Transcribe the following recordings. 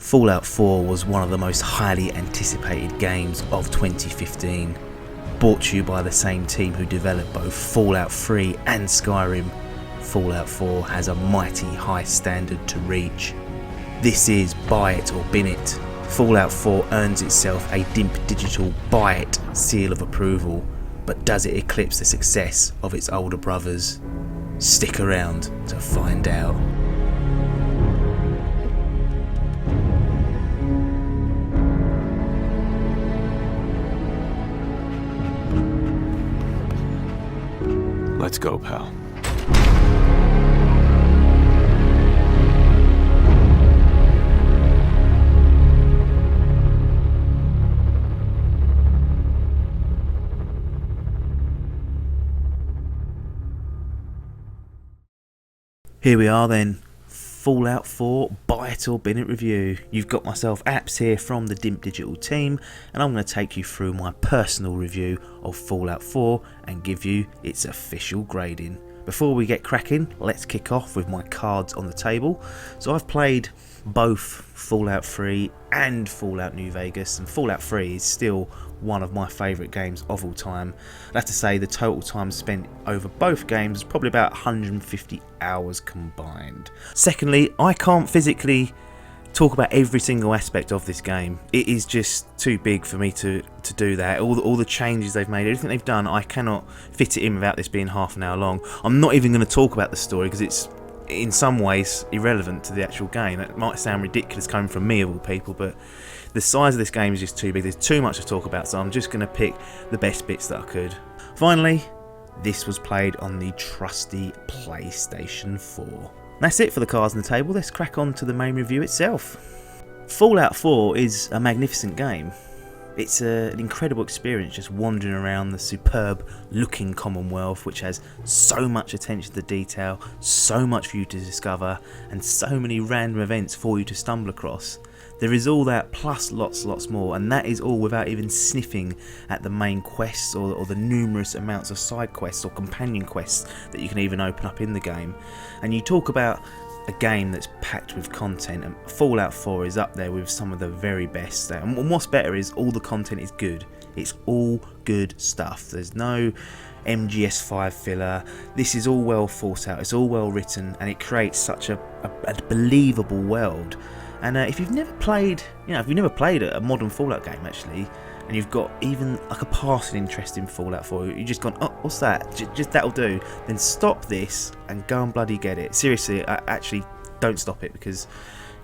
Fallout 4 was one of the most highly anticipated games of 2015, brought to you by the same team who developed both Fallout 3 and Skyrim. Fallout 4 has a mighty high standard to reach. This is buy it or bin it. Fallout 4 earns itself a Dimp Digital buy it seal of approval, but does it eclipse the success of its older brothers? Stick around to find out. Let's go, pal. Here we are then, Fallout 4 buy it or bin it review. You've got myself Apps here from the Dimp Digital team, and I'm going to take you through my personal review of Fallout 4 and give you its official grading. Before we get cracking, let's kick off with my cards on the table. So I've played both Fallout 3 and Fallout New Vegas, and Fallout 3 is still one of my favourite games of all time. I'd have to say the total time spent over both games is probably about 150 hours combined. Secondly, I can't physically talk about every single aspect of this game. It is just too big for me to do that. All the changes they've made, everything they've done, I cannot fit it in without this being half an hour long. I'm not even going to talk about the story because it's in some ways irrelevant to the actual game. That might sound ridiculous coming from me of all people, but the size of this game is just too big. There's too much to talk about, so I'm just going to pick the best bits that I could. Finally, this was played on the trusty PlayStation 4. That's it for the cards on the table. Let's crack on to the main review itself. Fallout 4 is a magnificent game. It's an incredible experience just wandering around the superb looking Commonwealth, which has so much attention to detail, so much for you to discover, and so many random events for you to stumble across. There is all that plus lots more, and that is all without even sniffing at the main quests or the numerous amounts of side quests or companion quests that you can even open up in the game. And you talk about a game that's packed with content, and Fallout 4 is up there with some of the very best. And what's better is all the content is good. It's all good stuff. There's no MGS5 filler. This is all well thought out, it's all well written, and it creates such a believable world. And if you've never played, a modern Fallout game actually, and you've got even like a passing interest in Fallout 4, you've just gone, oh, what's that? Just that'll do. Then stop this and go and bloody get it. Seriously, actually don't stop it, because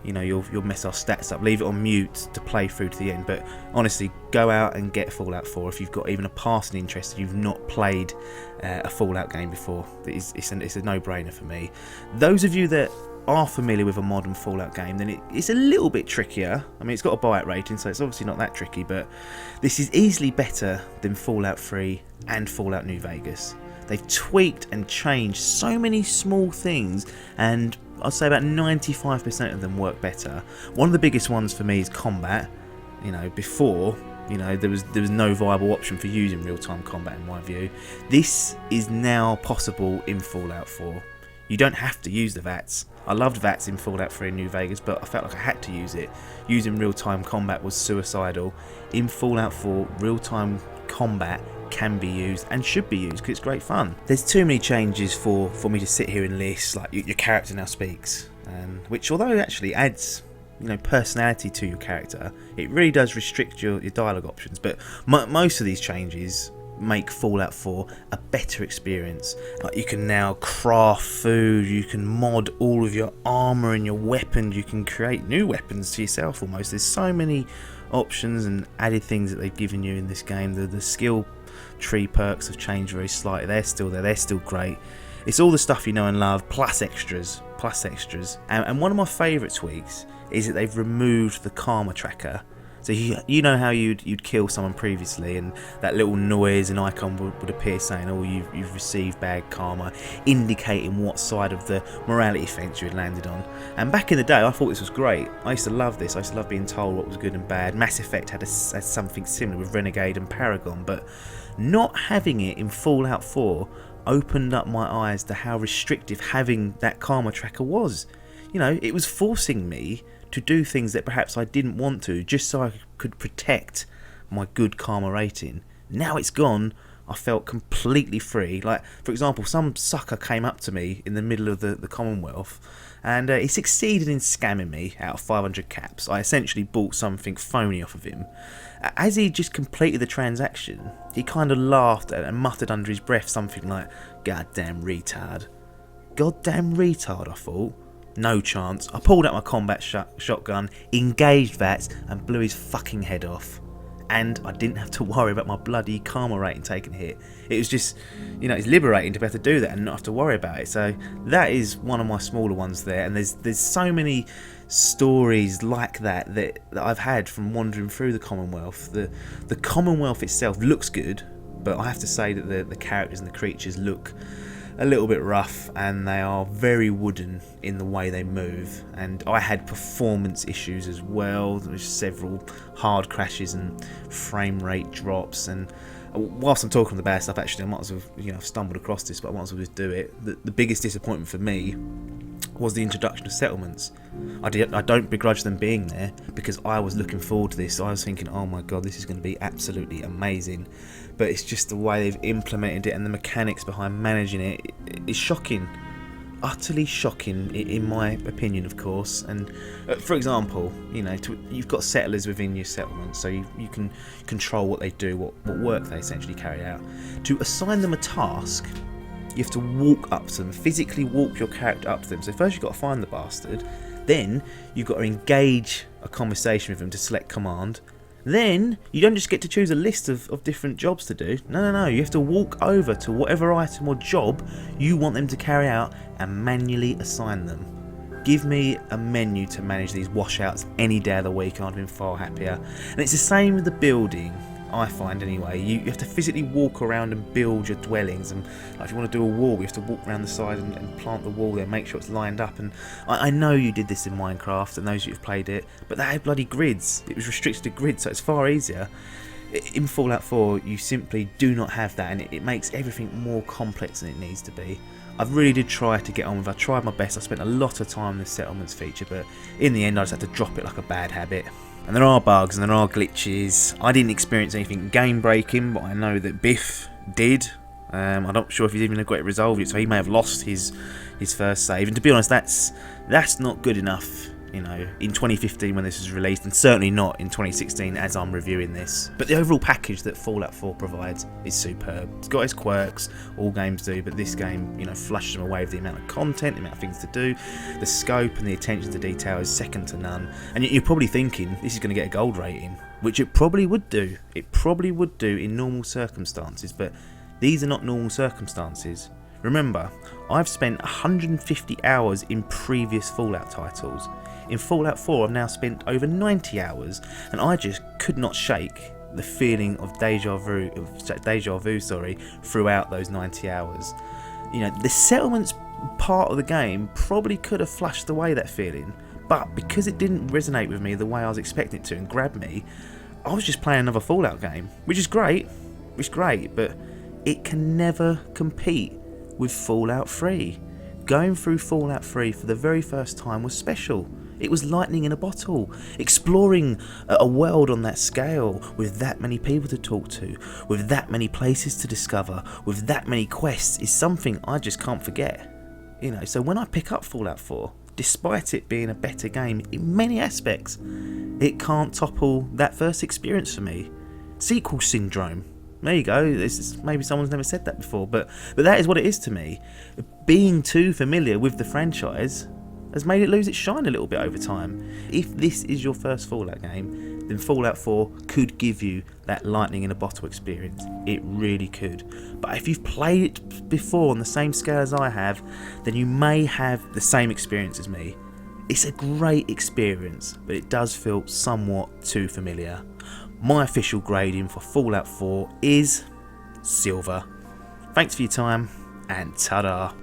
you'll mess our stats up. Leave it on mute to play through to the end. But honestly, go out and get Fallout 4 if you've got even a passing interest and you've not played a Fallout game before. It's a no-brainer for me. Those of you that are familiar with a modern Fallout game, then it's a little bit trickier. I mean, it's got a buy it rating, so it's obviously not that tricky, but this is easily better than Fallout 3 and Fallout New Vegas. They've tweaked and changed so many small things, and I'd say about 95% of them work better. One of the biggest ones for me is combat. Before, there was no viable option for using real-time combat in my view. This is now possible in Fallout 4. You don't have to use the VATS. I loved VATS in Fallout 3 and New Vegas, but I felt like I had to use it. Using real-time combat was suicidal. In Fallout 4, real-time combat can be used and should be used because it's great fun. There's too many changes for me to sit here and list. Like your character now speaks, which although it actually adds personality to your character, it really does restrict your dialogue options. But most of these changes make Fallout 4 a better experience. Like you can now craft food, you can mod all of your armor and your weapons, you can create new weapons to yourself almost. There's so many options and added things that they've given you in this game. The skill tree perks have changed very slightly. They're still there, they're still great. It's all the stuff you know and love, plus extras. And one of my favourite tweaks is that they've removed the karma tracker. So you know how you'd kill someone previously, and that little noise and icon would appear saying, oh, you've received bad karma, indicating what side of the morality fence you had landed on. And back in the day, I thought this was great. I used to love this. I used to love being told what was good and bad. Mass Effect had something similar with Renegade and Paragon, but not having it in Fallout 4 opened up my eyes to how restrictive having that karma tracker was. It was forcing me to do things that perhaps I didn't want to, just so I could protect my good karma rating. Now it's gone, I felt completely free. Like, for example, some sucker came up to me in the middle of the Commonwealth, and he succeeded in scamming me out of 500 caps. I essentially bought something phony off of him. As he just completed the transaction, he kind of laughed and muttered under his breath something like, "Goddamn retard." Goddamn retard, I thought. No chance. I pulled out my combat shotgun, engaged that, and blew his fucking head off. And I didn't have to worry about my bloody karma rating taking a hit. It was just, it's liberating to be able to do that and not have to worry about it. So that is one of my smaller ones there. And there's so many stories like that I've had from wandering through the Commonwealth. The Commonwealth itself looks good, but I have to say that the characters and the creatures look a little bit rough, and they are very wooden in the way they move. And I had performance issues as well. There was several hard crashes and frame rate drops. And whilst I'm talking the bad stuff, actually I might as well I've stumbled across this, but I might as well just do it. The biggest disappointment for me was the introduction of settlements. I don't begrudge them being there, because I was looking forward to this. I was thinking, oh my god, this is going to be absolutely amazing. But it's just the way they've implemented it, and the mechanics behind managing it is shocking. Utterly shocking, in my opinion, of course. And for example, you've got settlers within your settlement, so you can control what they do, what work they essentially carry out. To assign them a task, you have to walk up to them, physically walk your character up to them. So first you've got to find the bastard, then you've got to engage a conversation with them to select command. Then you don't just get to choose a list of different jobs to do. No, you have to walk over to whatever item or job you want them to carry out and manually assign them. Give me a menu to manage these washouts any day of the week and I'd have been far happier. And it's the same with the building, I find anyway. You have to physically walk around and build your dwellings, and if you want to do a wall, you have to walk around the side and plant the wall there, make sure it's lined up. And I know you did this in Minecraft, and those who've played it, but they had bloody grids. It was restricted to grids, so it's far easier. In Fallout 4, you simply do not have that, and it makes everything more complex than it needs to be. I really did try to get on with it. I tried my best. I spent a lot of time on the settlements feature, but in the end I just had to drop it like a bad habit. And there are bugs and there are glitches. I didn't experience anything game breaking, but I know that Biff did. I'm not sure if he's even got it resolved yet, so he may have lost his first save. And to be honest, that's not good enough, in 2015 when this was released, and certainly not in 2016 as I'm reviewing this. But the overall package that Fallout 4 provides is superb. It's got its quirks, all games do, but this game, flushes them away with the amount of content, the amount of things to do. The scope and the attention to detail is second to none. And you're probably thinking this is going to get a gold rating, which it probably would do. It probably would do in normal circumstances, but these are not normal circumstances. Remember, I've spent 150 hours in previous Fallout titles. In Fallout 4 I've now spent over 90 hours, and I just could not shake the feeling of deja vu throughout those 90 hours. The settlements part of the game probably could have flushed away that feeling, but because it didn't resonate with me the way I was expecting it to and grab me, I was just playing another Fallout game, which is great, but it can never compete with Fallout 3. Going through Fallout 3 for the very first time was special. It was lightning in a bottle. Exploring a world on that scale, with that many people to talk to, with that many places to discover, with that many quests, is something I just can't forget. So when I pick up Fallout 4, despite it being a better game in many aspects, it can't topple that first experience for me. Sequel syndrome. There you go. Maybe someone's never said that before, but that is what it is to me. Being too familiar with the franchise has made it lose its shine a little bit over time. If this is your first Fallout game, then Fallout 4 could give you that lightning in a bottle experience. It really could. But if you've played it before on the same scale as I have, then you may have the same experience as me. It's a great experience, but it does feel somewhat too familiar. My official grading for Fallout 4 is silver. Thanks for your time, and ta-da.